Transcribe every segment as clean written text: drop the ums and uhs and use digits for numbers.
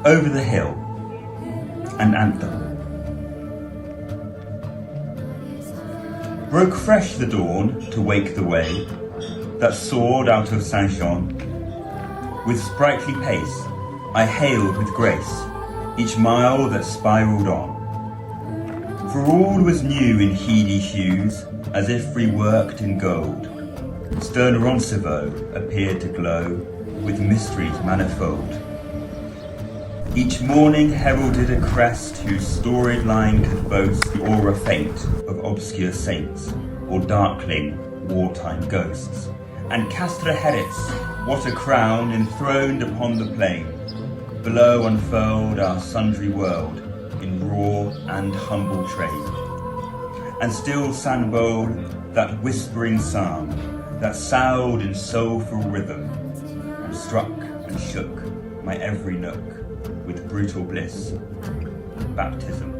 Over the Hill, an Anthem. Broke fresh the dawn to wake the way that soared out of Saint-Jean. With sprightly pace I hailed with grace each mile that spiralled on. For all was new in heedy hues, as if reworked in gold. Stern Roncevaux appeared to glow with mysteries manifold. Each morning heralded a crest whose storied line could boast the aura faint of obscure saints or darkling wartime ghosts. And Castra Heritz, what a crown enthroned upon the plain, below unfurled our sundry world in raw and humble trade. And still sang bold that whispering psalm that soughed in soulful rhythm, and struck and shook my every nook with brutal bliss, baptism.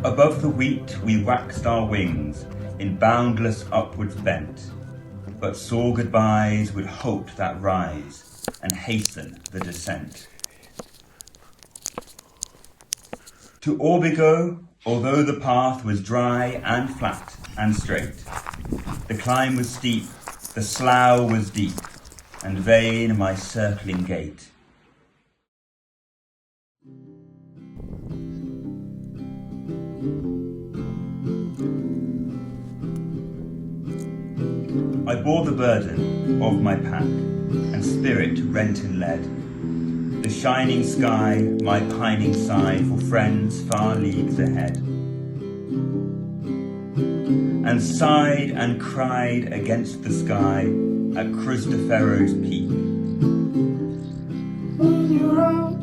Above the wheat we waxed our wings in boundless upwards bent, but saw goodbyes with hope that rise and hasten the descent. To Orbigo, although the path was dry and flat and straight, the climb was steep, the slough was deep, and vain my circling gait. I bore the burden of my pack, and spirit rent and led, the shining sky, my pining sigh for friends far leagues ahead. And sighed and cried against the sky at Cruz de Ferro's peak. When you're out,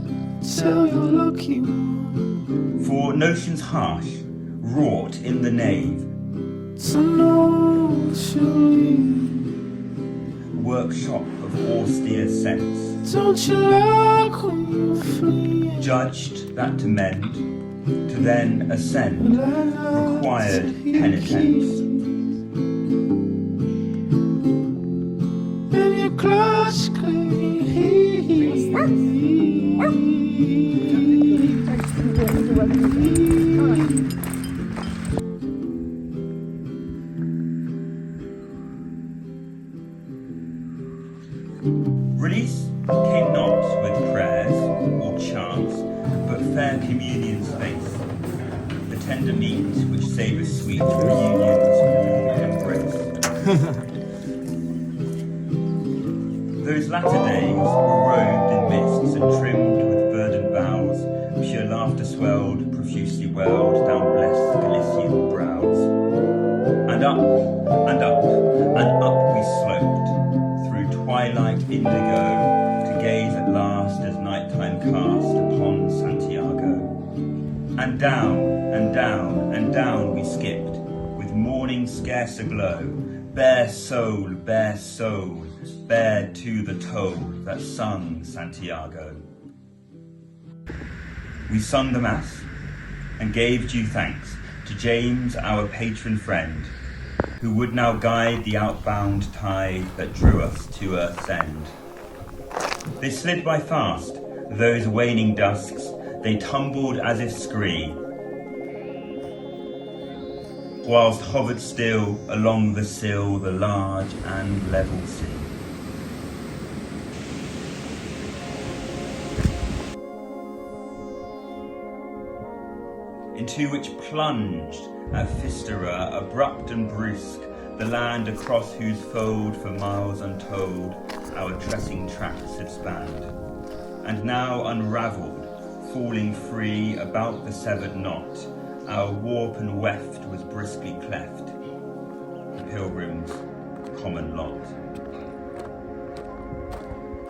tell you're looking for notions harsh, wrought in the nave, to know surely. Workshop of austere sense. Don't you like when you flee? Judged that to mend, to then ascend, required penitence. And your clutch Release came not with prayers or chants, but fair communion space, the tender meat which savours sweet reunion's warm embrace. Those latter days were robed in mists and trimmed with verdant boughs, pure laughter swelled, profusely welled down blessed Galician brows. And up, and up, and up we sloped, through twilight indigo, to gaze at last as nighttime cast upon Santiago. And down, and down, and down we skipped, with morning scarce aglow, bare soul, bared to the toll that sung Santiago. We sung the Mass, and gave due thanks to James, our patron friend, who would now guide the outbound tide that drew us to earth's end. They slid by fast, those waning dusks, they tumbled as if scree, whilst hovered still along the sill the large and level sea. Into which plunged at Fistera, abrupt and brusque, the land across whose fold for miles untold our tressing tracks had spanned, and now unravelled, falling free about the severed knot, our warp and weft was briskly cleft, the pilgrim's common lot.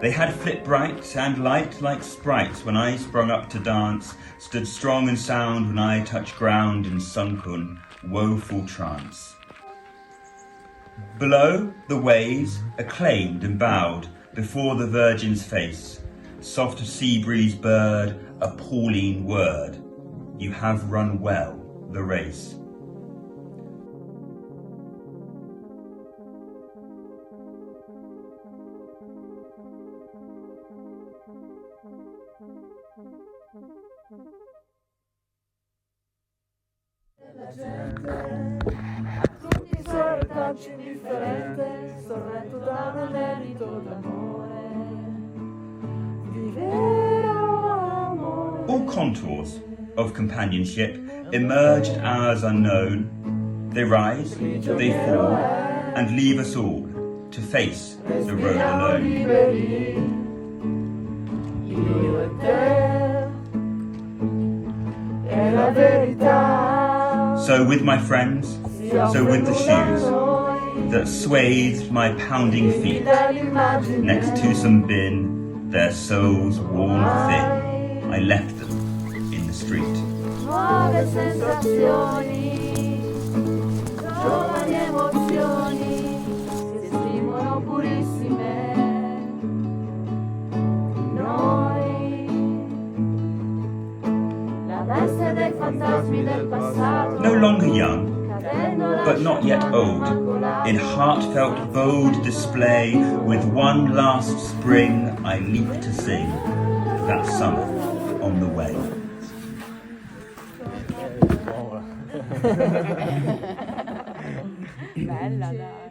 They had flit bright and light like sprites when I sprung up to dance, stood strong and sound when I touched ground in sunken, woeful trance. Below, the waves acclaimed and bowed before the Virgin's face, soft sea breeze bird, a Pauline word, you have run well the race. tutti i suoi retaggi indifferente, sorretto da un anelito d'amore, di vero amore. All contours of companionship emerged as unknown. They rise, they fall, and leave us all to face the road alone. Liberi, io e te, è la verità. So with my friends, so with the shoes that swathed my pounding feet, next to some bin, their soles worn thin, I left them in the street. Nuove sensazioni, giovani emozioni, si esprimono purissime. Noi, la veste dei fantasmi del passato. No longer young, but not yet old, in heartfelt bold display, with one last spring I leap to sing, that summer on the way. Bella, dai.